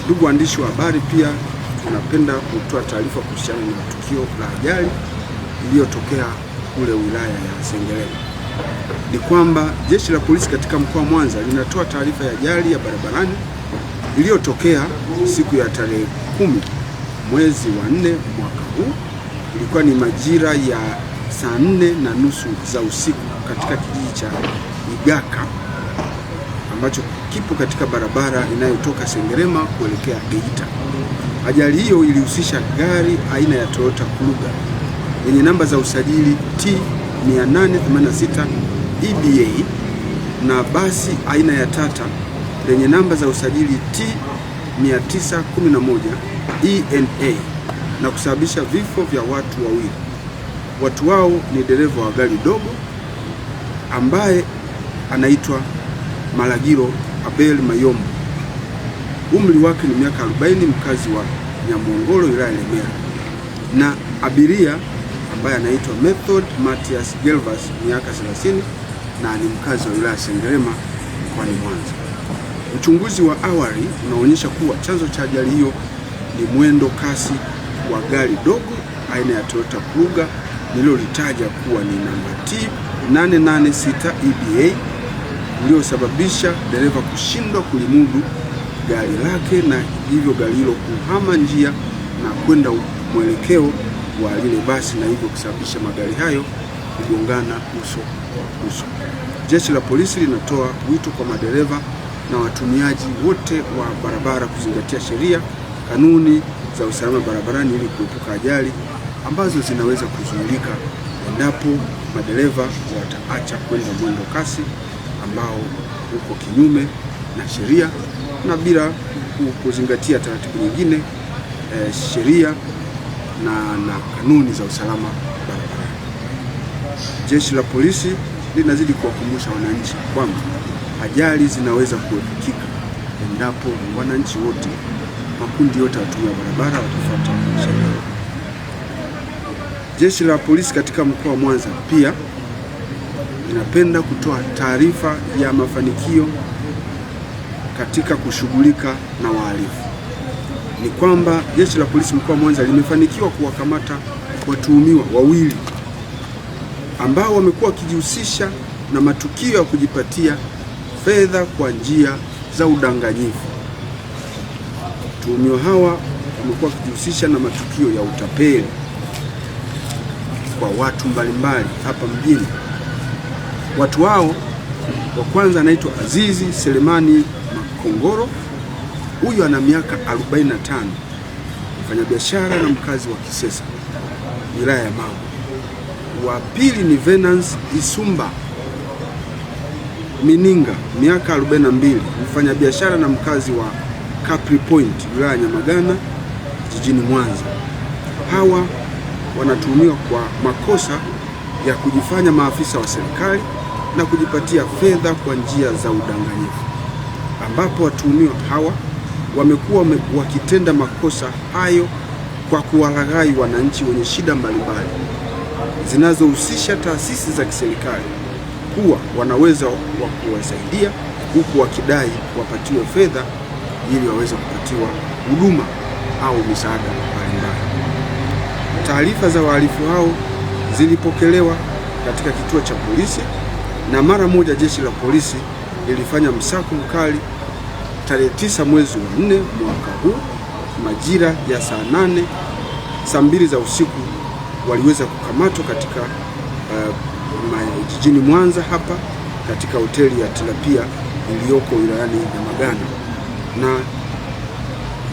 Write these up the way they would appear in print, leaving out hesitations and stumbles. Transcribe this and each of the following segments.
Ndugu waandishi wa habari, pia tunapenda kutoa taarifa kuhusiana na tukio la ajali iliyotokea kule wilaya ya Sengerema. Ni kwamba jeshi la polisi katika mkoa wa Mwanza linatoa taarifa ya ajali ya barabarani iliyotokea siku ya tarehe 10 mwezi wa 4 mwaka huu. Ilikuwa ni majira ya saa 4:30 za usiku katika kijiji cha Igaka ambacho kipo katika barabara inayotoka Sengerema kuelekea Geita. Ajali hiyo ilihusisha gari aina ya Toyota Kluga yenye namba za usajili T886 EBA na basi aina ya Tata lenye namba za usajili T911 ENA na kusababisha vifo vya watu wawili. Watu wao ni dereva wa gari dogo ambaye anaitwa Malagiro Abel Mayombo, umri wake ni miaka 40, mkazi wa Nyamongolo wilaya ya Lemera, na abiria ambaye anaitwa Method Matias Gelvas, miaka 30, na ni mkazi wa wilaya Sengerema mkoani Mwanza. Uchunguzi wa awali unaonyesha kuwa chanzo cha ajali hiyo ni mwendo kasi wa gari dogo aina ya Toyota Kluga nililolitaja kuwa ni namba T886 EBA uliosababisha dereva kushindwa kulimudu gari lake na hivyo gari hilo kuhama njia na kwenda mwelekeo wa lile basi na hivyo kusababisha magari hayo kugongana uso kwa uso. Jeshi la polisi linatoa wito kwa madereva na watumiaji wote wa barabara kuzingatia sheria, kanuni za usalama barabarani ili kuepuka ajali ambazo zinaweza kuzuilika endapo madereva wataacha kwenda mwendo kasi ambao uko kinyume na sheria na bila kuzingatia taratibu nyingine, sheria na kanuni za usalama barabarani. Jeshi la polisi linazidi kuwakumbusha wananchi kwamba ajali zinaweza kuepukika endapo wananchi wote, makundi yote watumia barabara watafuata sheria. Jeshi la polisi katika mkoa wa Mwanza pia linapenda kutoa taarifa ya mafanikio katika kushughulika na wahalifu. Ni kwamba jeshi la polisi mkoa wa Mwanza limefanikiwa kuwakamata watuhumiwa wawili ambao wamekuwa wakijihusisha na matukio ya kujipatia fedha kwa njia za udanganyifu. Watuhumiwa hawa wamekuwa wakijihusisha na matukio ya utapeli kwa watu mbalimbali hapa mjini. Watu hao wa kwanza anaitwa Azizi Selemani Makongoro. Huyu ana miaka 45, mfanyabiashara na mkazi wa Kisesa wilaya ya Magu. Wa pili ni Venance Isumba Mininga, miaka 42, mfanyabiashara na mkazi wa Capri Point wilaya ya Nyamagana jijini Mwanza. Hawa wanatuhumiwa kwa makosa ya kujifanya maafisa wa serikali na kujipatia fedha kwa njia za udanganyifu, ambapo watuhumiwa hawa wamekuwa wakitenda makosa hayo kwa kuwalaghai wananchi wenye shida mbalimbali zinazohusisha taasisi za kiserikali kuwa wanaweza wa kuwasaidia, huku wakidai wapatiwe fedha ili waweze kupatiwa huduma au misaada mbalimbali. Taarifa za wahalifu hao zilipokelewa katika kituo cha polisi na mara moja jeshi la polisi lilifanya msako mkali tarehe 9 mwezi wa 4 mwaka huu majira ya saa 2 za usiku. Waliweza kukamatwa katika jijini Mwanza hapa katika hoteli ya Tilapia iliyoko wilayani Nyamagana, na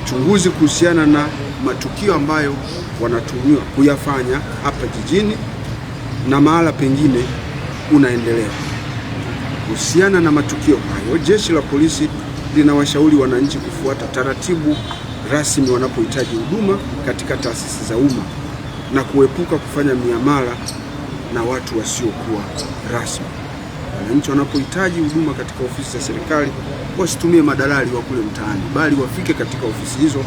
uchunguzi kuhusiana na matukio ambayo wanatuhumiwa kuyafanya hapa jijini na mahala pengine unaendelea. Kuhusiana na matukio hayo, jeshi la polisi linawashauri wananchi kufuata taratibu rasmi wanapohitaji huduma katika taasisi za umma na kuepuka kufanya miamala na watu wasiokuwa rasmi. Wananchi wanapohitaji huduma katika ofisi za serikali wasitumie madalali wa kule mtaani, bali wafike katika ofisi hizo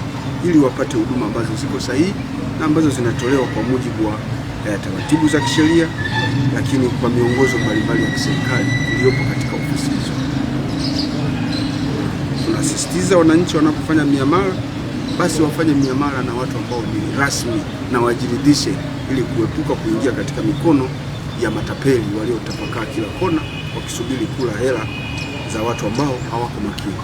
ili wapate huduma ambazo ziko sahihi na ambazo zinatolewa kwa mujibu wa taratibu za kisheria, lakini kwa miongozo mbalimbali ya kiserikali iliyopo katika ofisi hizo. Tunasisitiza tunasisitiza wananchi wanapofanya miamala, basi wafanye miamala na watu ambao ni rasmi na wajiridhishe, ili kuepuka kuingia katika mikono ya matapeli waliotapakaa kila kona wakisubiri kula hela za watu ambao hawako makini.